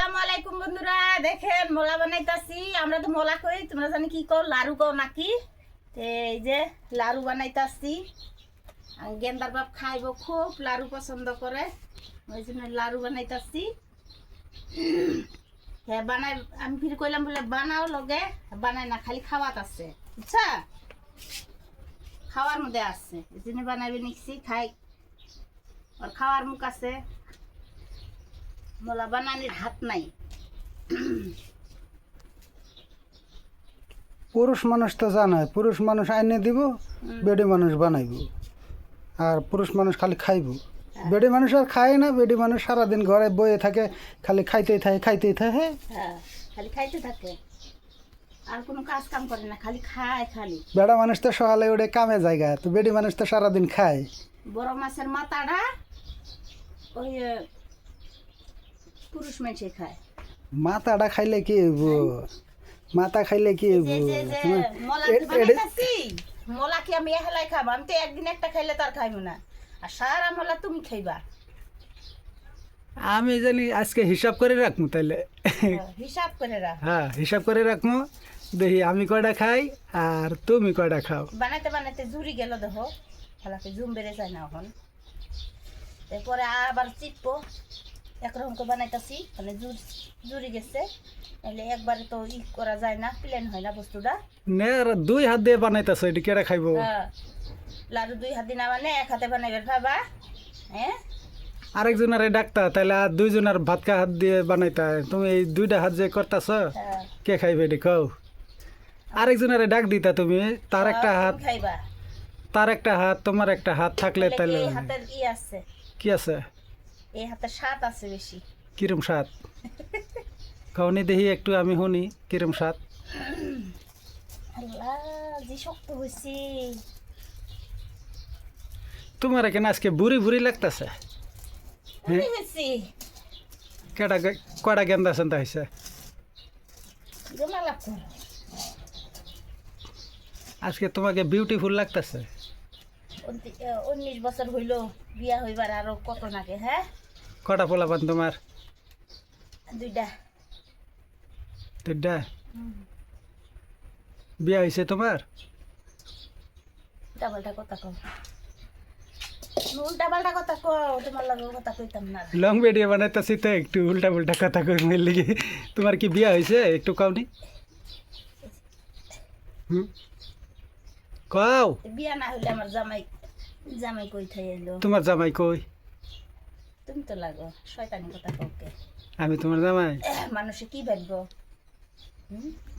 আসসালামু আলাইকুম বন্ধুরা, দেখেন মোলা বানাইতাছি। আমরা তো মোলা কই, তোমরা জানি কি কও, লাড়ু কও নাকি? এই যে লাড়ু বানাইতাছি। গেন্দার বাপ খাইব, খুব লাড়ু পছন্দ করে, ওই জন্য লাড়ু বানাইতাছি। হ্যাঁ বানাই, আমি ফির কইলাম বলে বানাও, লগে বানাই না, খালি খাওয়াত আছে, বুঝছা? খাওয়ার মধ্যে আছে, এই জন্য বানাইবে নিচ্ছি, খাই। আর খাওয়ার মুখ আছে, মোলা বানানির হাত নাই। পুরুষ মানুষ তো জানায়, পুরুষ মানুষ আইনে দিব, বেডি মানুষ বানাইব, আর পুরুষ মানুষ খালি খাইব। বেডি মানুষ আর খায় না, বেডি মানুষ সারাদিন ঘরে বয়ে থাকে, খালি খাইতেই থাকে খাইতেই থাকে। হ্যাঁ খালি খাইতে থাকে, আর কোনো কাজ কাম করে না, খালি খায়। খালি বেড়া মানুষ তো সকালে উঠে কামে জায়গা, তো বেডি মানুষ তো সারাদিন খায়। বড় মাছের মাথাটা ওই পুরুষ মানুষে খায়। মাথাটা খাইলে কি হইব? মাথা খাইলে কি হইব? মোলা কি আমি এহেলাই খাবো? আমি তো একদিন একটা খাইলে তার খাইব না, আর সারা মোলা তুমি খাইবা। আমি জানি আজকে হিসাব করে রাখবো তাইলে। হিসাব করে রাখ। হ্যাঁ হিসাব করে রাখবো, দেখি আমি কয়টা খাই আর তুমি কয়টা খাও। বানাইতে বানাইতে জুড়ি গেল, দেখো খেলাকে জুম বেড়ে যায় না এখন। এরপরে আবার চিপবো, একরকম করে বানাইতেছি, মানে জুড়ি গেছে, তাহলে একবারে তো ই করা যায় না, প্লেন হয় না বস্তুটা। নে আর দুই হাত দিয়ে বানাইতেছ, এটি কেটে খাইবো? হ্যাঁ লাড়ু দুই হাত দিয়ে না, মানে এক হাতে বানাইবে ভাবা। হ্যাঁ আরেকজনের ডাকতা, তাহলে আর দুইজনের ভাতকা হাত দিয়ে বানাইতা। তুমি এই দুইটা হাত যে করতেছ, হ্যাঁ কে খাইবে এটি কও? আরেকজনের ডাক দিতা তুমি, তার একটা হাত, খাইবা। তার একটা হাত, তোমার একটা হাত থাকলে তাহলে এই হাতের ই আছে, কি আছে? এই হাতের স্বাদ আছে বেশি। কিরম স্বাদ? খাওনি দেখি একটু, আমি শুনি কিরম স্বাদ। আল্লাহ যে শক্ত হয়েছি। তোমার এখানে আজকে বুড়ি বুড়ি লাগতেছে। হয়েছি কেটা কয়টা গেন্দা সেন্দা হয়েছে? জমা লাভ করো। আজকে তোমাকে বিউটিফুল লাগতেছে। 19 বছর হইল বিয়া হইবার, আরো কত নাগে? হ্যাঁ কটা পোলাপান তোমার? দুইটা। দুইটা? বিয়া হয়েছে তোমার? উল্টা পাল্টা কথা কও, উল্টা পাল্টা কথা কও, তোমার লগে কথা কইতাম না। লং ভিডিও বানাইতেছি তো একটু উল্টা পুল্টা কথা কই মিললি। তোমার কি বিয়া হয়েছে একটু কাউনি? কাও বিয়া না হইলে আমার জামাই, জামাই কই থাই এলো? তোমার জামাই কই? তুমি তো লাগো শয়তানি কথা কওকে। আমি তোমার জামাই? মানুষে কি ভাববো?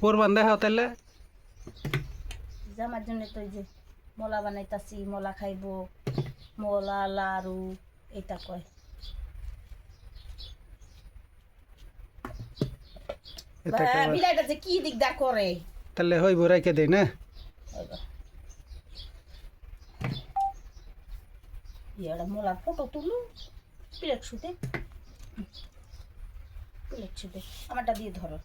কোরবান দেখাও তাহলে। জামার জন্য তো এই যে মোলা বানাইতাছি, মোলা খাইবো, মোলা লাড়ু এটা কয়। বিলাইটা যে কি দিকদার করে, তাহলে হইব, রাইকে দেই না? এটা মোলার ফটো তুলু, প্লেট শুতে, প্লেট শুতে আমারটা দিয়ে ধরো।